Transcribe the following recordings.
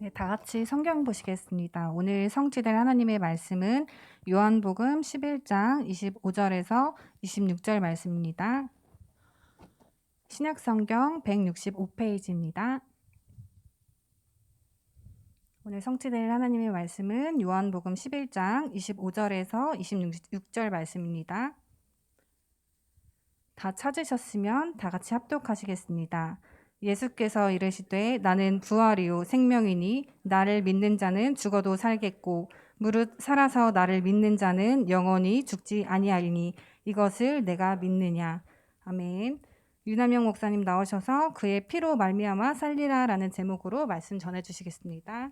네, 다 같이 성경 보시겠습니다. 오늘 성취될 하나님의 말씀은 요한복음 11장 25절에서 26절 말씀입니다. 신약성경 165페이지입니다. 오늘 성취될 하나님의 말씀은 요한복음 11장 25절에서 26절 말씀입니다. 다 찾으셨으면 다 같이 합독하시겠습니다. 예수께서 이르시되 나는 부활이요 생명이니 나를 믿는 자는 죽어도 살겠고 무릇 살아서 나를 믿는 자는 영원히 죽지 아니하리니 이것을 내가 믿느냐. 아멘. 유남영 목사님 나오셔서 그의 피로 말미암아 살리라라는 제목으로 말씀 전해주시겠습니다.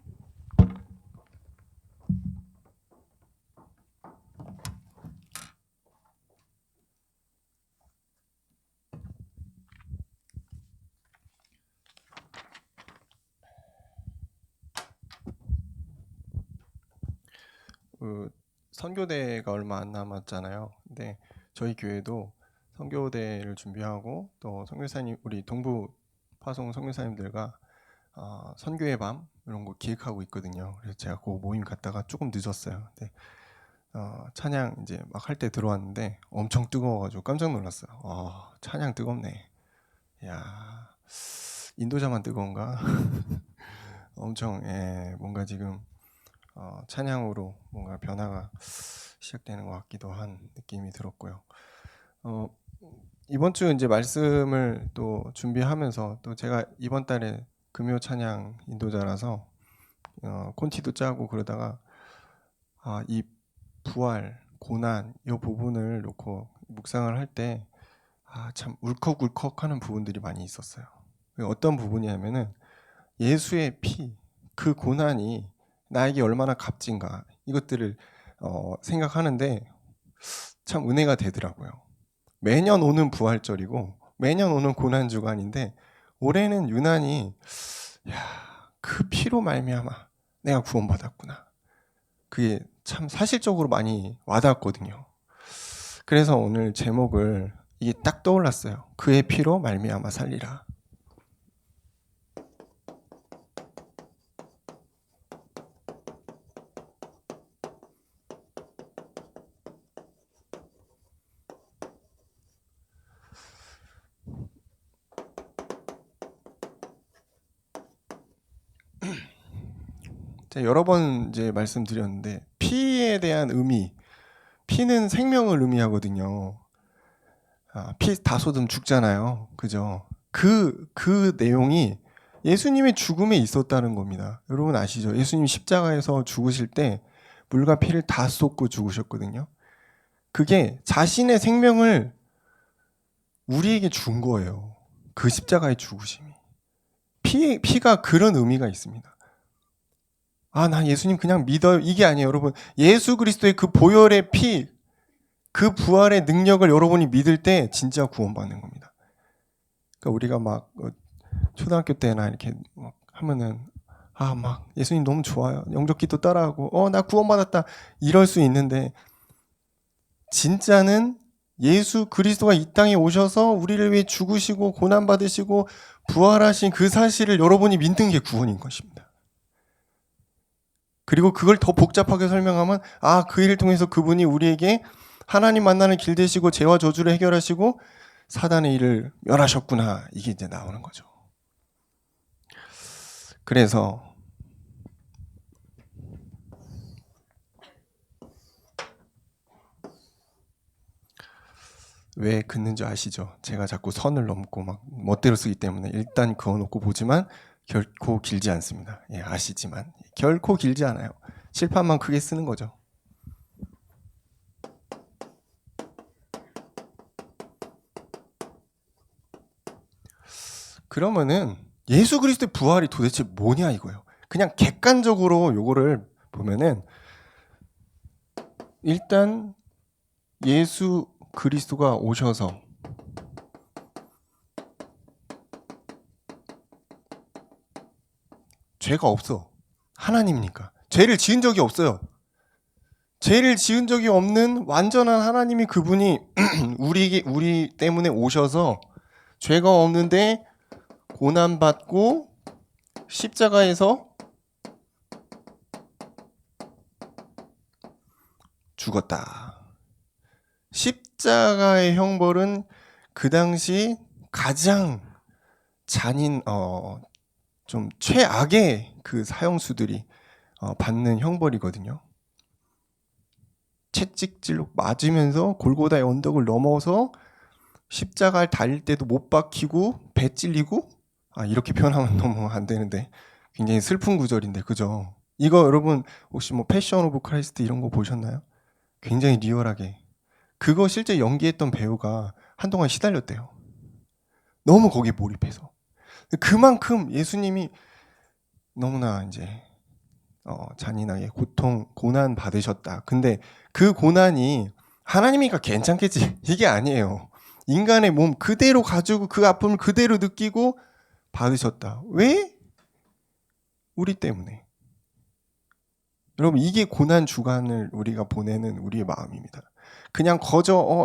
선교대가 얼마 안 남았잖아요. 근데 저희 교회도 선교대를 준비하고 또 선교사님 우리 동부 파송 선교사님들과 선교의 밤 이런 거 기획하고 있거든요. 그래서 제가 그 모임 갔다가 조금 늦었어요. 근데 찬양 이제 막 할 때 들어왔는데 엄청 뜨거워가지고 깜짝 놀랐어요. 찬양 뜨겁네. 야, 인도자만 뜨거운가? 엄청 뭔가 지금 찬양으로 뭔가 변화가 시작되는 것 같기도 한 느낌이 들었고요. 이번 주 이제 말씀을 또 준비하면서 또 제가 이번 달에 금요 찬양 인도자라서 콘티도 짜고 그러다가 이 부활, 고난 이 부분을 놓고 묵상을 할 때 참 울컥울컥하는 부분들이 많이 있었어요. 어떤 부분이냐면은 예수의 피, 그 고난이 나에게 얼마나 값진가 이것들을 생각하는데 참 은혜가 되더라고요. 매년 오는 부활절이고 매년 오는 고난주간인데 올해는 유난히 그 피로 말미암아 내가 구원받았구나. 그게 참 사실적으로 많이 와닿았거든요. 그래서 오늘 제목을 이게 딱 떠올랐어요. 그의 피로 말미암아 살리라. 제가 여러 번 이제 말씀드렸는데 피에 대한 의미, 피는 생명을 의미하거든요. 피 다 쏟으면 죽잖아요. 그죠? 그 내용이 예수님의 죽음에 있었다는 겁니다. 여러분 아시죠? 예수님 십자가에서 죽으실 때 물과 피를 다 쏟고 죽으셨거든요. 그게 자신의 생명을 우리에게 준 거예요. 그 십자가의 죽으심이. 피가 그런 의미가 있습니다. 난 예수님 그냥 믿어요. 이게 아니에요, 여러분. 예수 그리스도의 그 보혈의 피, 그 부활의 능력을 여러분이 믿을 때 진짜 구원받는 겁니다. 그러니까 우리가 막 초등학교 때나 이렇게 막 하면은 막 예수님 너무 좋아요. 영접기도 따라하고 나 구원받았다 이럴 수 있는데 진짜는 예수 그리스도가 이 땅에 오셔서 우리를 위해 죽으시고 고난받으시고 부활하신 그 사실을 여러분이 믿는 게 구원인 것입니다. 그리고 그걸 더 복잡하게 설명하면 그 일을 통해서 그분이 우리에게 하나님 만나는 길 되시고 죄와 저주를 해결하시고 사단의 일을 멸하셨구나. 이게 이제 나오는 거죠. 그래서 왜 긋는지 아시죠? 제가 자꾸 선을 넘고 막 멋대로 쓰기 때문에 일단 그어놓고 보지만 결코 길지 않습니다. 아시지만 결코 길지 않아요. 칠판만 크게 쓰는 거죠. 그러면은 예수 그리스도의 부활이 도대체 뭐냐 이거예요. 그냥 객관적으로 요거를 보면은 일단 예수 그리스도가 오셔서 죄가 없어. 하나님이니까. 죄를 지은 적이 없어요. 죄를 지은 적이 없는 완전한 하나님이 그분이 우리 때문에 오셔서 죄가 없는데 고난받고 십자가에서 죽었다. 십자가의 형벌은 그 당시 가장 좀 최악의 그 사형수들이 받는 형벌이거든요. 채찍질로 맞으면서 골고다의 언덕을 넘어서 십자가를 달릴 때도 못 박히고 배 찔리고, 이렇게 표현하면 너무 안 되는데 굉장히 슬픈 구절인데, 그죠? 이거 여러분 혹시 뭐 패션 오브 크라이스트 이런 거 보셨나요? 굉장히 리얼하게 그거 실제 연기했던 배우가 한동안 시달렸대요. 너무 거기에 몰입해서. 그만큼 예수님이 너무나 이제 잔인하게 고난 받으셨다. 근데 그 고난이 하나님이니까 괜찮겠지 이게 아니에요. 인간의 몸 그대로 가지고 그 아픔을 그대로 느끼고 받으셨다. 왜? 우리 때문에. 여러분, 이게 고난 주간을 우리가 보내는 우리의 마음입니다. 그냥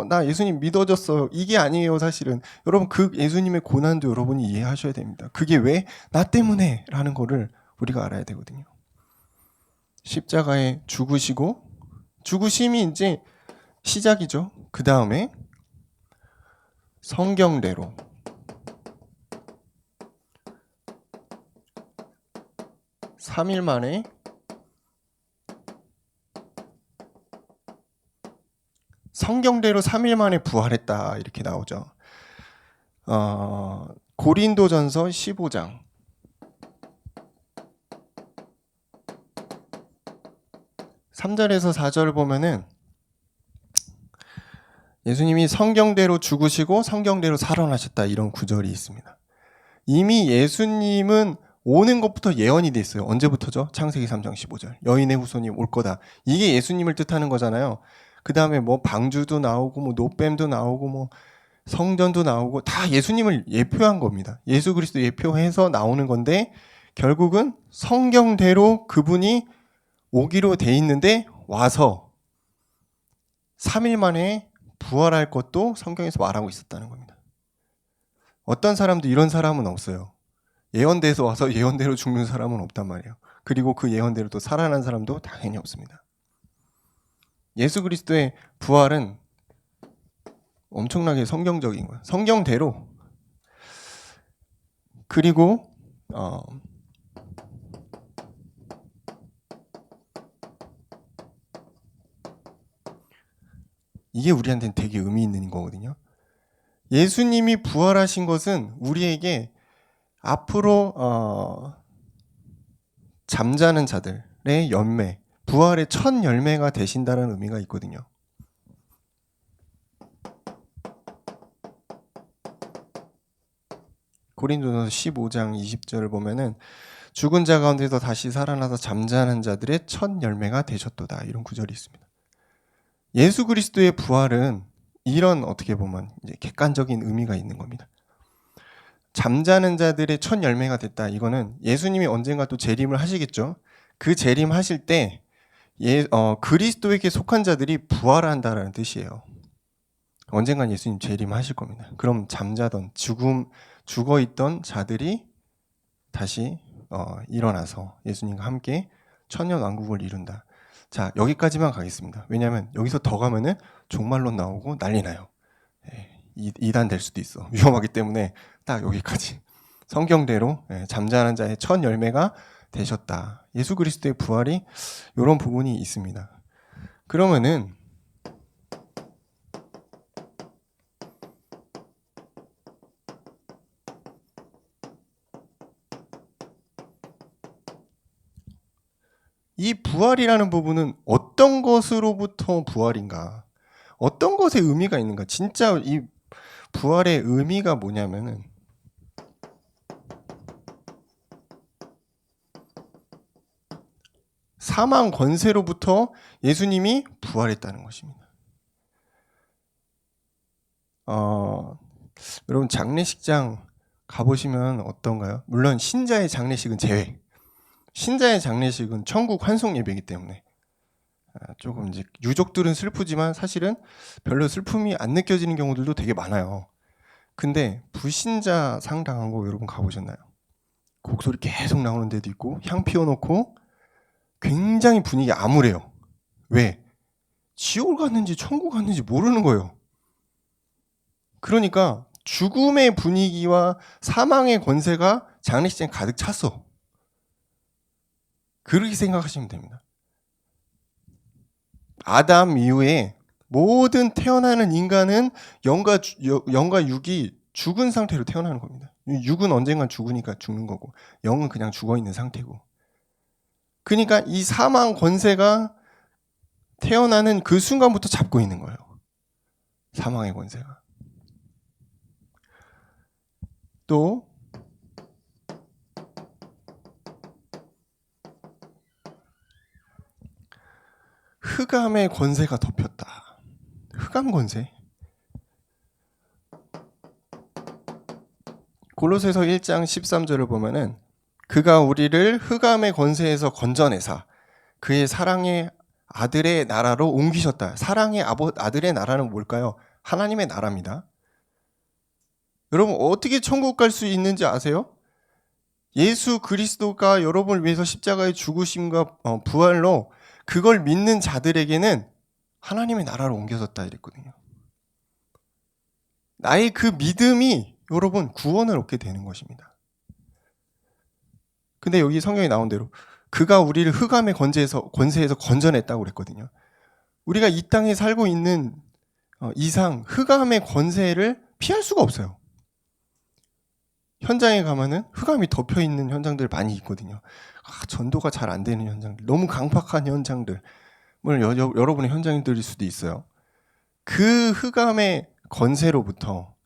나 예수님 믿어졌어요. 이게 아니에요, 사실은. 여러분, 그 예수님의 고난도 여러분이 이해하셔야 됩니다. 그게 왜? 나 때문에 라는 거를 우리가 알아야 되거든요. 십자가에 죽으심이 이제 시작이죠. 그 다음에 성경대로 3일 만에 성경대로 3일 만에 부활했다 이렇게 나오죠. 고린도전서 15장 3절에서 4절 보면은 예수님이 성경대로 죽으시고 성경대로 살아나셨다 이런 구절이 있습니다. 이미 예수님은 오는 것부터 예언이 돼 있어요. 언제부터죠? 창세기 3장 15절. 여인의 후손이 올 거다. 이게 예수님을 뜻하는 거잖아요. 그 다음에 뭐 방주도 나오고 뭐 노뱀도 나오고 뭐 성전도 나오고 다 예수님을 예표한 겁니다. 예수 그리스도 예표해서 나오는 건데 결국은 성경대로 그분이 오기로 돼 있는데 와서 3일 만에 부활할 것도 성경에서 말하고 있었다는 겁니다. 어떤 사람도 이런 사람은 없어요. 예언돼서 와서 예언대로 죽는 사람은 없단 말이에요. 그리고 그 예언대로 또 살아난 사람도 당연히 없습니다. 예수 그리스도의 부활은 엄청나게 성경적인 거예요. 성경대로. 그리고 이게 우리한테는 되게 의미 있는 거거든요. 예수님이 부활하신 것은 우리에게 앞으로 잠자는 자들의 열매, 부활의 첫 열매가 되신다는 의미가 있거든요. 고린도전서 15장 20절을 보면은 죽은 자 가운데서 다시 살아나서 잠자는 자들의 첫 열매가 되셨도다 이런 구절이 있습니다. 예수 그리스도의 부활은 이런 어떻게 보면 이제 객관적인 의미가 있는 겁니다. 잠자는 자들의 첫 열매가 됐다. 이거는 예수님이 언젠가 또 재림을 하시겠죠. 그 재림하실 때 그리스도에게 속한 자들이 부활한다라는 뜻이에요. 언젠간 예수님 재림하실 겁니다. 그럼 잠자던 죽어있던 자들이 다시 일어나서 예수님과 함께 천년왕국을 이룬다. 자, 여기까지만 가겠습니다. 왜냐하면 여기서 더 가면은 종말론 나오고 난리 나요. 이단 될 수도 있어. 위험하기 때문에 딱 여기까지. 성경대로 잠자는 자의 첫 열매가 되셨다. 예수 그리스도의 부활이 이런 부분이 있습니다. 그러면은 이 부활이라는 부분은 어떤 것으로부터 부활인가? 어떤 것에 의미가 있는가? 진짜 이 부활의 의미가 뭐냐면은 사망 권세로부터 예수님이 부활했다는 것입니다. 여러분 장례식장 가보시면 어떤가요? 물론 신자의 장례식은 제외. 신자의 장례식은 천국 환송 예배이기 때문에 조금 이제 유족들은 슬프지만 사실은 별로 슬픔이 안 느껴지는 경우들도 되게 많아요. 근데 불신자 상당한 거 여러분 가보셨나요? 곡소리 계속 나오는 데도 있고 향 피워놓고 굉장히 분위기 암울해요. 왜? 지옥을 갔는지 천국 갔는지 모르는 거예요. 그러니까 죽음의 분위기와 사망의 권세가 장례식장에 가득 찼어. 그렇게 생각하시면 됩니다. 아담 이후에 모든 태어나는 인간은 영과 육이 죽은 상태로 태어나는 겁니다. 육은 언젠간 죽으니까 죽는 거고 영은 그냥 죽어있는 상태고. 그러니까 이 사망 권세가 태어나는 그 순간부터 잡고 있는 거예요. 사망의 권세가. 또 흑암의 권세가 덮였다. 흑암 권세. 골로새서 1장 13절을 보면은 그가 우리를 흑암의 권세에서 건져내사 그의 사랑의 아들의 나라로 옮기셨다. 사랑의 아들의 나라는 뭘까요? 하나님의 나라입니다. 여러분 어떻게 천국 갈 수 있는지 아세요? 예수 그리스도가 여러분을 위해서 십자가의 죽으심과 부활로 그걸 믿는 자들에게는 하나님의 나라로 옮겨졌다 이랬거든요. 나의 그 믿음이 여러분 구원을 얻게 되는 것입니다. 근데 여기 성경에 나온 대로 그가 우리를 흑암의 권세에서 건져냈다고 그랬거든요. 우리가 이 땅에 살고 있는 이상 흑암의 권세를 피할 수가 없어요. 현장에 가면은 흑암이 덮여 있는 현장들 많이 있거든요. 전도가 잘 안 되는 현장들, 너무 강팍한 현장들, 물론 여러분의 현장들일 수도 있어요. 그 흑암의 권세로부터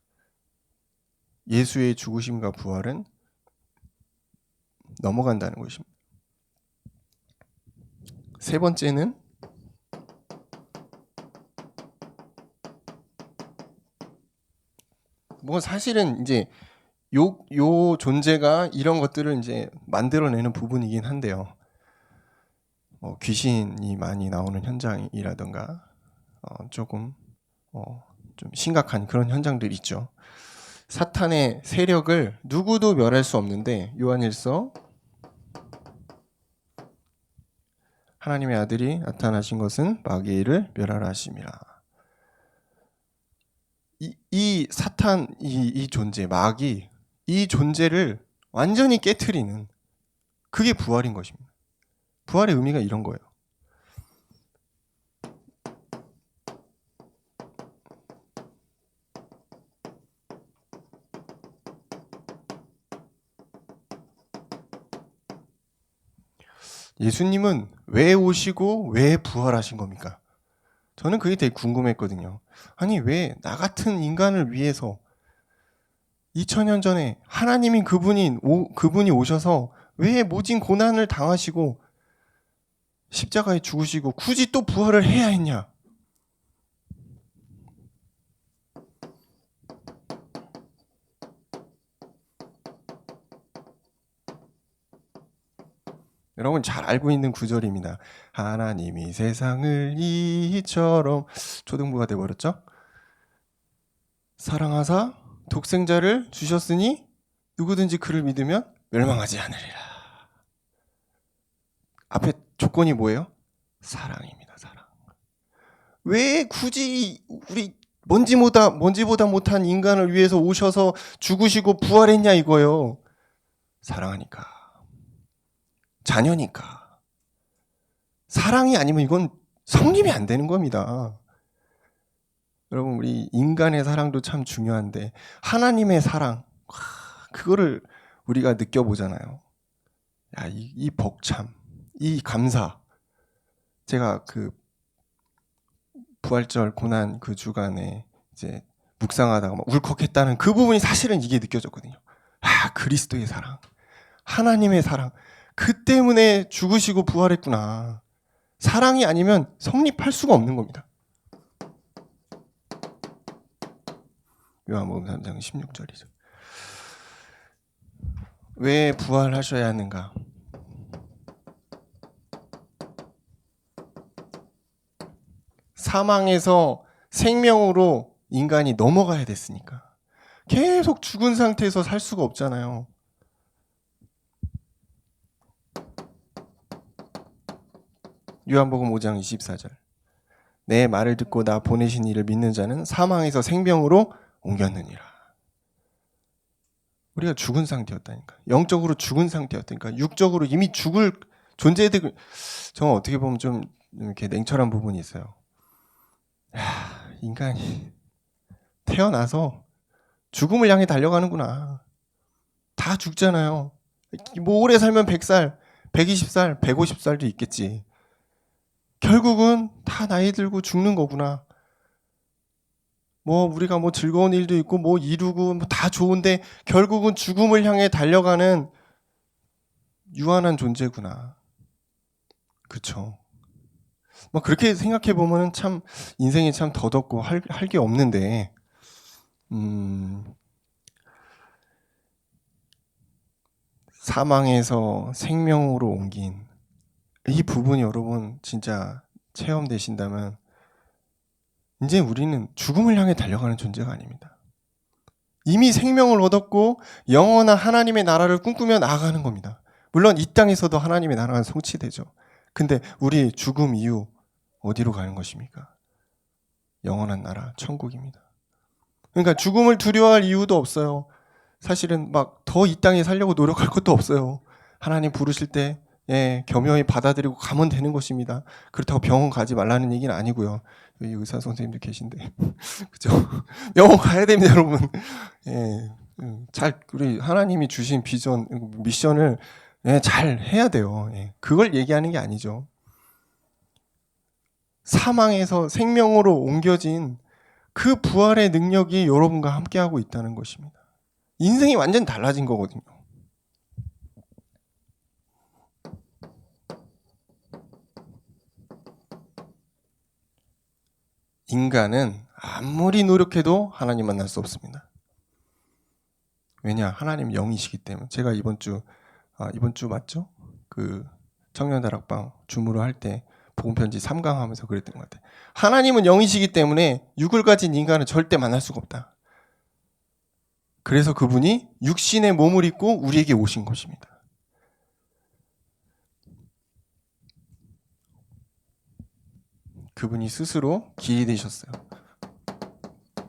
예수의 죽으심과 부활은 넘어간다는 것입니다. 세 번째는 뭐 사실은 이제 요 존재가 이런 것들을 이제 만들어내는 부분이긴 한데요. 귀신이 많이 나오는 현장이라든가 조금 좀 심각한 그런 현장들이 있죠. 사탄의 세력을 누구도 멸할 수 없는데 요한일서 하나님의 아들이 나타나신 것은 마귀를 멸하라 하심이라. 이 사탄 이 존재 마귀 이 존재를 완전히 깨트리는 그게 부활인 것입니다. 부활의 의미가 이런 거예요. 예수님은 왜 오시고 왜 부활하신 겁니까? 저는 그게 되게 궁금했거든요. 아니 왜 나 같은 인간을 위해서 2000년 전에 하나님인 그분이 오셔서 왜 모진 고난을 당하시고 십자가에 죽으시고 굳이 또 부활을 해야 했냐? 여러분 잘 알고 있는 구절입니다. 하나님이 세상을 이처럼 초등부가 돼버렸죠? 사랑하사 독생자를 주셨으니 누구든지 그를 믿으면 멸망하지 않으리라. 앞에 조건이 뭐예요? 사랑입니다. 사랑. 왜 굳이 우리 먼지보다 못한 인간을 위해서 오셔서 죽으시고 부활했냐 이거예요. 사랑하니까. 자녀니까. 사랑이 아니면 이건 성립이 안 되는 겁니다. 여러분 우리 인간의 사랑도 참 중요한데 하나님의 사랑 그거를 우리가 느껴보잖아요. 야, 이 벅참, 이 감사. 제가 그 부활절 고난 그 주간에 이제 묵상하다가 막 울컥했다는 그 부분이 사실은 이게 느껴졌거든요. 아, 그리스도의 사랑, 하나님의 사랑. 그 때문에 죽으시고 부활했구나. 사랑이 아니면 성립할 수가 없는 겁니다. 요한복음 3장 16절이죠. 왜 부활하셔야 하는가? 사망에서 생명으로 인간이 넘어가야 됐으니까. 계속 죽은 상태에서 살 수가 없잖아요. 요한복음 5장 24절. 내 말을 듣고 나 보내신 이를 믿는 자는 사망에서 생명으로 옮겼느니라. 우리가 죽은 상태였다니까. 영적으로 죽은 상태였다니까. 육적으로 이미 죽을 존재들. 저는 어떻게 보면 좀 이렇게 냉철한 부분이 있어요. 인간이 태어나서 죽음을 향해 달려가는구나. 다 죽잖아요. 뭐 오래 살면 100살, 120살, 150살도 있겠지. 결국은 다 나이 들고 죽는 거구나. 뭐 우리가 뭐 즐거운 일도 있고 뭐 이루고 뭐 다 좋은데 결국은 죽음을 향해 달려가는 유한한 존재구나. 그쵸? 뭐 그렇게 생각해 보면은 참 인생이 참 더덥고 할 게 없는데, 사망에서 생명으로 옮긴 이 부분이 여러분 진짜 체험되신다면 이제 우리는 죽음을 향해 달려가는 존재가 아닙니다. 이미 생명을 얻었고 영원한 하나님의 나라를 꿈꾸며 나아가는 겁니다. 물론 이 땅에서도 하나님의 나라가 성취되죠. 근데 우리 죽음 이후 어디로 가는 것입니까? 영원한 나라, 천국입니다. 그러니까 죽음을 두려워할 이유도 없어요. 사실은 막 더 이 땅에 살려고 노력할 것도 없어요. 하나님 부르실 때 겸허히 받아들이고 가면 되는 것입니다. 그렇다고 병원 가지 말라는 얘기는 아니고요. 여기 의사 선생님도 계신데 그죠? 병원 가야 됩니다, 여러분. 잘 우리 하나님이 주신 비전, 미션을 잘 해야 돼요. 그걸 얘기하는 게 아니죠. 사망에서 생명으로 옮겨진 그 부활의 능력이 여러분과 함께하고 있다는 것입니다. 인생이 완전 달라진 거거든요. 인간은 아무리 노력해도 하나님 만날 수 없습니다. 왜냐? 하나님 영이시기 때문에. 제가 이번 주 맞죠? 그 청년다락방 줌으로 할 때 복음편지 3강 하면서 그랬던 것 같아요. 하나님은 영이시기 때문에 육을 가진 인간은 절대 만날 수가 없다. 그래서 그분이 육신의 몸을 입고 우리에게 오신 것입니다. 그분이 스스로 길이 되셨어요.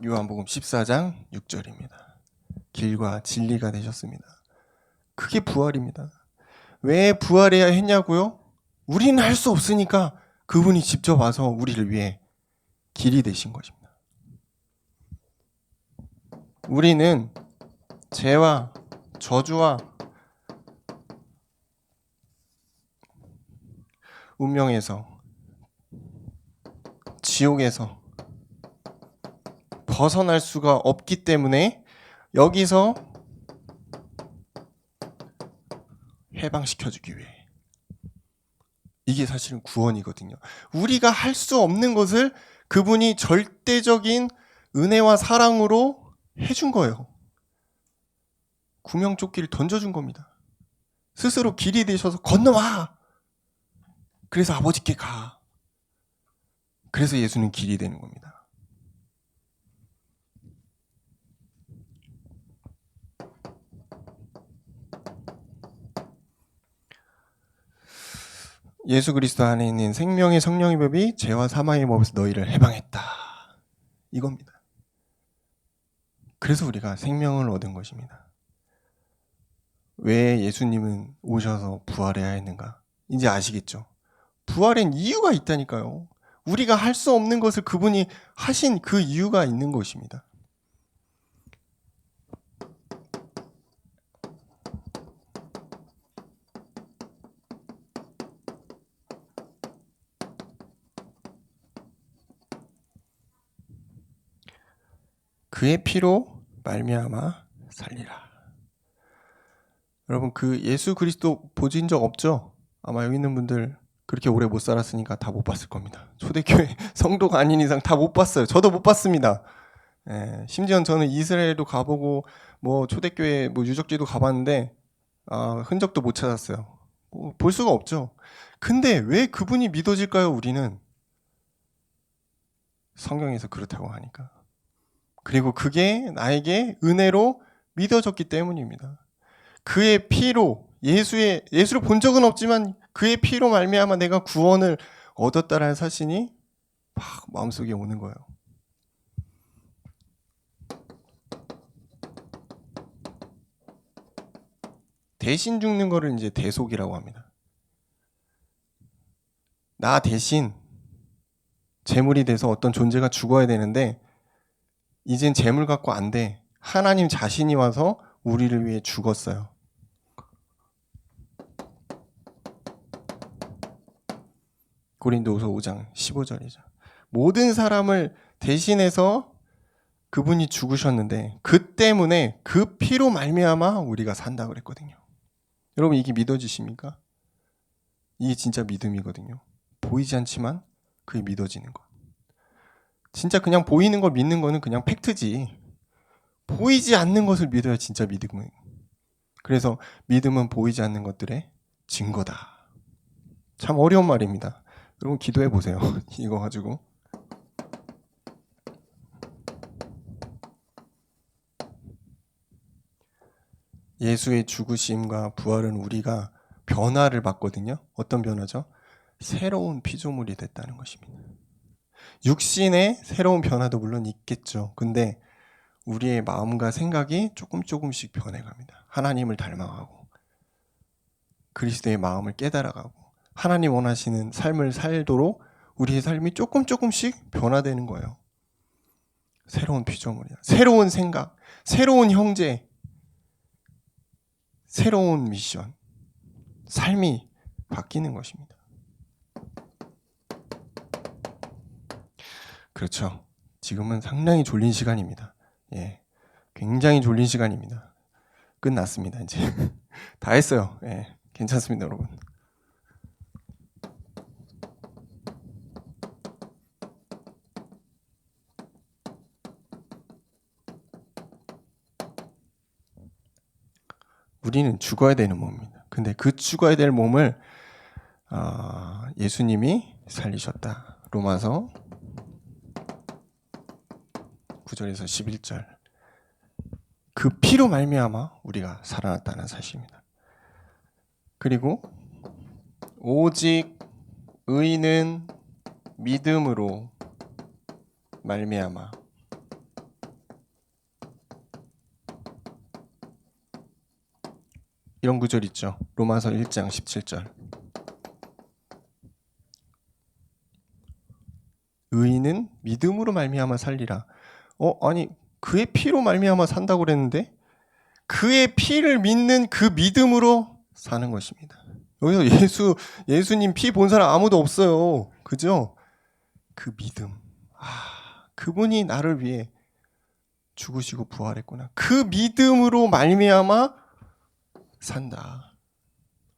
요한복음 14장 6절입니다. 길과 진리가 되셨습니다. 그게 부활입니다. 왜 부활해야 했냐고요? 우리는 할 수 없으니까 그분이 직접 와서 우리를 위해 길이 되신 것입니다. 우리는 죄와 저주와 운명에서, 지옥에서 벗어날 수가 없기 때문에 여기서 해방시켜주기 위해, 이게 사실은 구원이거든요. 우리가 할 수 없는 것을 그분이 절대적인 은혜와 사랑으로 해준 거예요. 구명조끼를 던져준 겁니다. 스스로 길이 되셔서 건너와. 그래서 아버지께 가. 그래서 예수는 길이 되는 겁니다. 예수 그리스도 안에 있는 생명의 성령의 법이 죄와 사망의 법에서 너희를 해방했다. 이겁니다. 그래서 우리가 생명을 얻은 것입니다. 왜 예수님은 오셔서 부활해야 했는가? 이제 아시겠죠? 부활엔 이유가 있다니까요. 우리가 할 수 없는 것을 그분이 하신 그 이유가 있는 것입니다. 그의 피로 말미암아 살리라. 여러분, 그 예수 그리스도 보신 적 없죠? 아마 여기 있는 분들 그렇게 오래 못 살았으니까 다 못 봤을 겁니다. 초대교회 성도가 아닌 이상 다 못 봤어요. 저도 못 봤습니다. 심지어 저는 이스라엘도 가보고 뭐 초대교회 뭐 유적지도 가봤는데 흔적도 못 찾았어요. 볼 수가 없죠. 근데 왜 그분이 믿어질까요? 우리는 성경에서 그렇다고 하니까. 그리고 그게 나에게 은혜로 믿어졌기 때문입니다. 그의 피로, 예수를 본 적은 없지만 그의 피로 말미암아 내가 구원을 얻었다라는 사실이 막 마음속에 오는 거예요. 대신 죽는 거를 이제 대속이라고 합니다. 나 대신 재물이 돼서 어떤 존재가 죽어야 되는데 이젠 재물 갖고 안 돼. 하나님 자신이 와서 우리를 위해 죽었어요. 고린도후서 5장 15절이죠. 모든 사람을 대신해서 그분이 죽으셨는데 그 때문에 그 피로 말미암아 우리가 산다고 그랬거든요. 여러분 이게 믿어지십니까? 이게 진짜 믿음이거든요. 보이지 않지만 그게 믿어지는 것. 진짜 그냥 보이는 걸 믿는 거는 그냥 팩트지. 보이지 않는 것을 믿어야 진짜 믿음은. 그래서 믿음은 보이지 않는 것들의 증거다. 참 어려운 말입니다. 여러분 기도해 보세요. 이거 가지고. 예수의 죽으심과 부활은 우리가 변화를 받거든요. 어떤 변화죠? 새로운 피조물이 됐다는 것입니다. 육신의 새로운 변화도 물론 있겠죠. 근데 우리의 마음과 생각이 조금씩 변해갑니다. 하나님을 닮아가고 그리스도의 마음을 깨달아가고 하나님 원하시는 삶을 살도록 우리의 삶이 조금씩 변화되는 거예요. 새로운 피조물이야. 새로운 생각, 새로운 형제, 새로운 미션, 삶이 바뀌는 것입니다. 그렇죠. 지금은 상당히 졸린 시간입니다. 예, 굉장히 졸린 시간입니다. 끝났습니다. 이제 다 했어요. 예, 괜찮습니다, 여러분. 우리는 죽어야 되는 몸입니다. 근데 그 죽어야 될 몸을 예수님이 살리셨다. 로마서 9절에서 11절. 그 피로 말미암아 우리가 살아났다는 사실입니다. 그리고 오직 의인은 믿음으로 말미암아 이런 구절 있죠. 로마서 1장 17절. 의인은 믿음으로 말미암아 살리라. 아니 그의 피로 말미암아 산다고 그랬는데 그의 피를 믿는 그 믿음으로 사는 것입니다. 여기서 예수님 피 본 사람 아무도 없어요. 그죠? 그 믿음. 그분이 나를 위해 죽으시고 부활했구나. 그 믿음으로 말미암아 산다.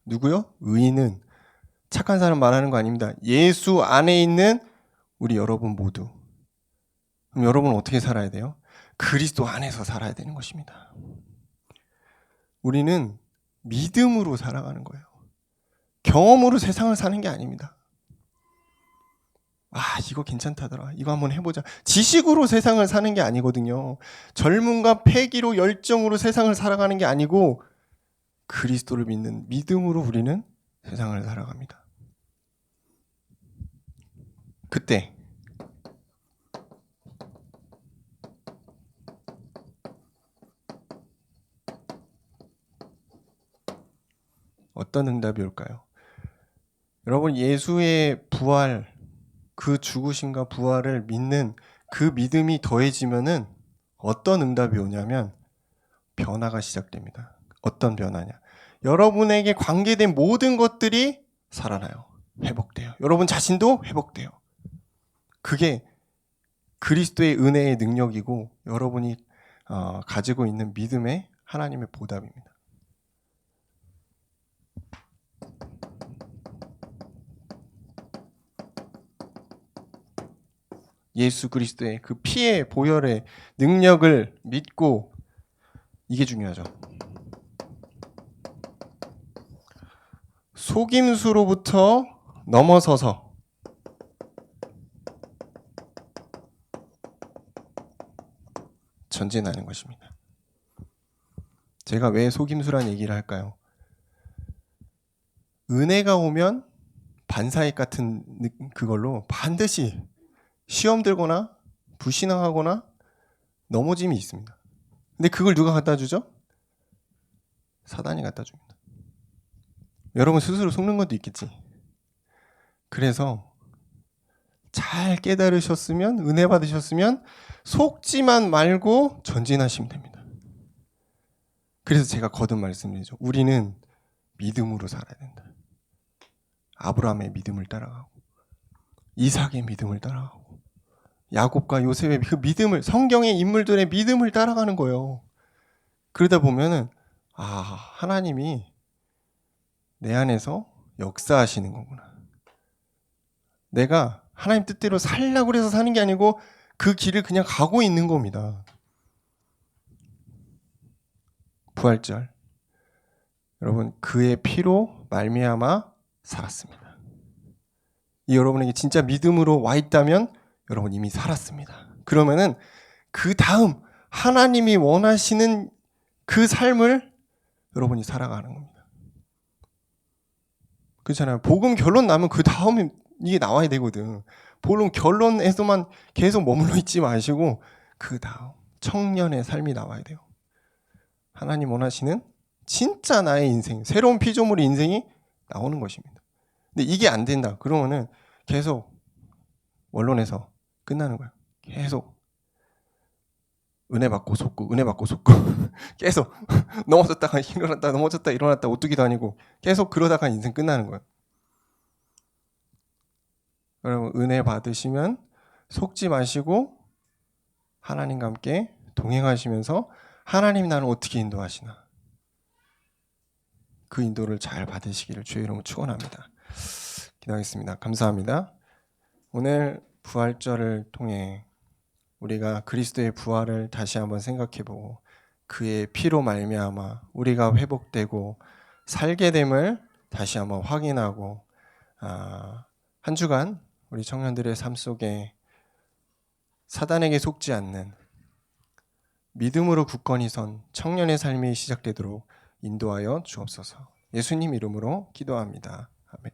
누구요? 의인은 착한 사람 말하는 거 아닙니다. 예수 안에 있는 우리 여러분 모두. 그럼 여러분은 어떻게 살아야 돼요? 그리스도 안에서 살아야 되는 것입니다. 우리는 믿음으로 살아가는 거예요. 경험으로 세상을 사는 게 아닙니다. 이거 괜찮다더라. 이거 한번 해보자. 지식으로 세상을 사는 게 아니거든요. 젊음과 패기로 열정으로 세상을 살아가는 게 아니고 그리스도를 믿는 믿음으로 우리는 세상을 살아갑니다. 그때 어떤 응답이 올까요? 여러분 예수의 부활, 그 죽으심과 부활을 믿는 그 믿음이 더해지면은 어떤 응답이 오냐면 변화가 시작됩니다. 어떤 변화냐? 여러분에게 관계된 모든 것들이 살아나요. 회복돼요. 여러분 자신도 회복돼요. 그게 그리스도의 은혜의 능력이고 여러분이 가지고 있는 믿음의 하나님의 보답입니다. 예수 그리스도의 그 피의 보혈의 능력을 믿고 이게 중요하죠. 속임수로부터 넘어서서 전진하는 것입니다. 제가 왜 속임수란 얘기를 할까요? 은혜가 오면 반사익 같은 그걸로 반드시 시험 들거나 불신앙하거나 넘어짐이 있습니다. 근데 그걸 누가 갖다 주죠? 사단이 갖다 줍니다. 여러분 스스로 속는 것도 있겠지. 그래서 잘 깨달으셨으면, 은혜 받으셨으면 속지만 말고 전진하시면 됩니다. 그래서 제가 거듭 말씀드리죠. 우리는 믿음으로 살아야 된다. 아브라함의 믿음을 따라가고 이삭의 믿음을 따라가고 야곱과 요셉의 그 믿음을, 성경의 인물들의 믿음을 따라가는 거예요. 그러다 보면은 하나님이 내 안에서 역사하시는 거구나. 내가 하나님 뜻대로 살려고 해서 사는 게 아니고 그 길을 그냥 가고 있는 겁니다. 부활절, 여러분 그의 피로 말미암아 살았습니다. 이 여러분에게 진짜 믿음으로 와 있다면 여러분 이미 살았습니다. 그러면은 그 다음 하나님이 원하시는 그 삶을 여러분이 살아가는 겁니다. 그렇잖아요. 복음 결론 나면 그 다음에 이게 나와야 되거든. 복음 결론에서만 계속 머물러 있지 마시고 그 다음 청년의 삶이 나와야 돼요. 하나님 원하시는 진짜 나의 인생, 새로운 피조물의 인생이 나오는 것입니다. 근데 이게 안 된다. 그러면은 계속 원론에서 끝나는 거예요. 계속 은혜 받고 속고, 은혜 받고 속고 계속 넘어졌다가 일어났다, 넘어졌다 일어났다 오뚜기도 아니고 계속 그러다가 인생 끝나는 거예요. 여러분 은혜 받으시면 속지 마시고 하나님과 함께 동행하시면서 하나님이 나를 어떻게 인도하시나 그 인도를 잘 받으시기를 주의 이름으로 축원합니다. 기도하겠습니다. 감사합니다. 오늘 부활절을 통해 우리가 그리스도의 부활을 다시 한번 생각해보고 그의 피로 말미암아 우리가 회복되고 살게 됨을 다시 한번 확인하고 한 주간 우리 청년들의 삶 속에 사단에게 속지 않는 믿음으로 굳건히 선 청년의 삶이 시작되도록 인도하여 주옵소서. 예수님 이름으로 기도합니다. 아멘.